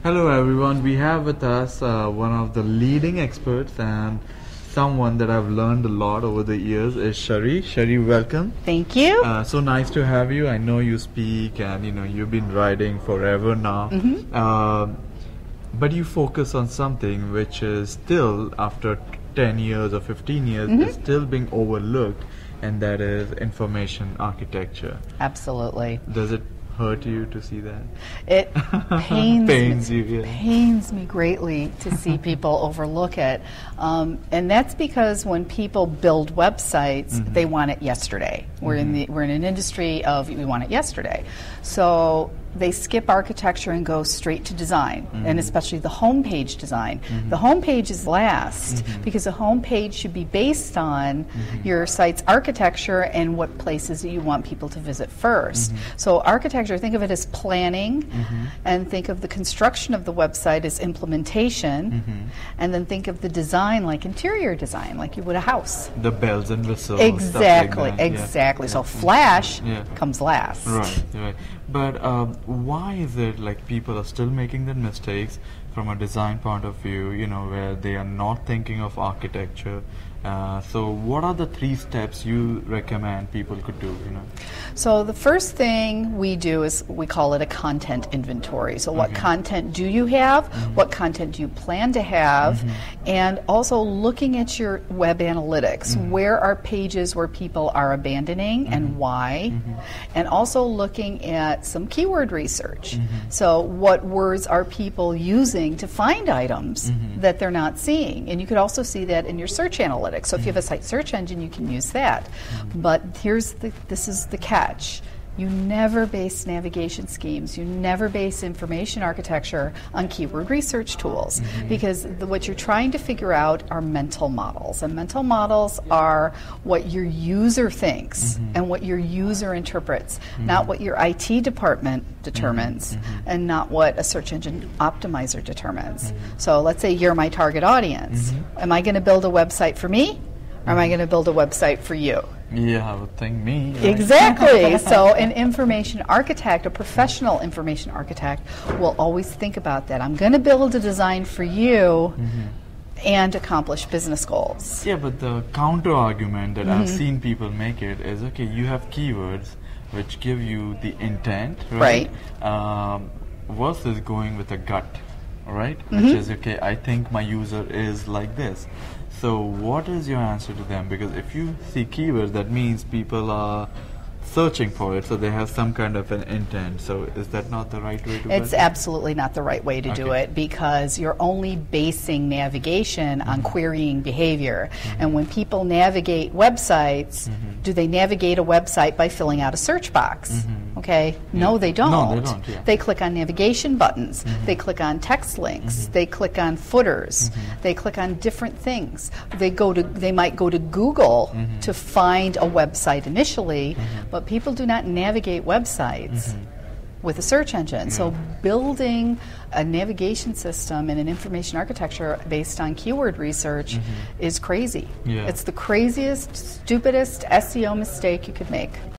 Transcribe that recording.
Hello everyone, we have with us one of the leading experts and someone that I've learned a lot over the years is Shari. Shari, welcome. Thank you. So nice to have you. I know you speak and you've been writing forever now. But you focus on something which is still after 10 years or 15 years is still being overlooked, and that is information architecture. Absolutely. Does it hurt you to see that? It pains you, yeah. pains me greatly to see people overlook it, and that's because when people build websites, they want it yesterday. We're in an industry of we want it yesterday, so they skip architecture and go straight to design, and especially the homepage design. The homepage is last because the homepage should be based on your site's architecture and what places you want people to visit first. So architecture, think of it as planning, and think of the construction of the website as implementation, and then think of the design like interior design, like you would a house. The bells and whistles. Exactly, stuff like that. exactly. So flash comes last. Right, right. But why is it like people are still making the mistakes from a design point of view, where they are not thinking of architecture? So what are the 3 steps you recommend people could do? So the first thing we do is we call it a content inventory. So what content do you have? What content do you plan to have? And also looking at your web analytics. Where are pages where people are abandoning and why? And also looking at some keyword research. So what words are people using to find items that they're not seeing? And you could also see that in your search analytics. So if you have a site search engine, you can use that. But this is the catch. You never base navigation schemes, you never base information architecture on keyword research tools, because what you're trying to figure out are mental models. And mental models are what your user thinks and what your user interprets, not what your IT department determines and not what a search engine optimizer determines. So let's say you're my target audience. Am I going to build a website for me, or am I going to build a website for you? Yeah, I would think me. Right? Exactly. So an information architect, a professional information architect, will always think about that. I'm going to build a design for you and accomplish business goals. Yeah, but the counter argument that I've seen people make it is, okay, you have keywords which give you the intent, right? Versus going with a gut, right? Which is, okay, I think my user is like this. So what is your answer to them? Because if you see keywords, that means people are searching for it, so they have some kind of an intent. So is that not the right way to do it? It's absolutely not the right way to do it, because you're only basing navigation on querying behavior. And when people navigate websites, do they navigate a website by filling out a search box? Okay? No, they don't. No, they don't, yeah. They click on navigation buttons. They click on text links. They click on footers. They click on different things. They might go to Google to find a website initially, but people do not navigate websites with a search engine. So building a navigation system and an information architecture based on keyword research is crazy. It's the craziest, stupidest SEO mistake you could make.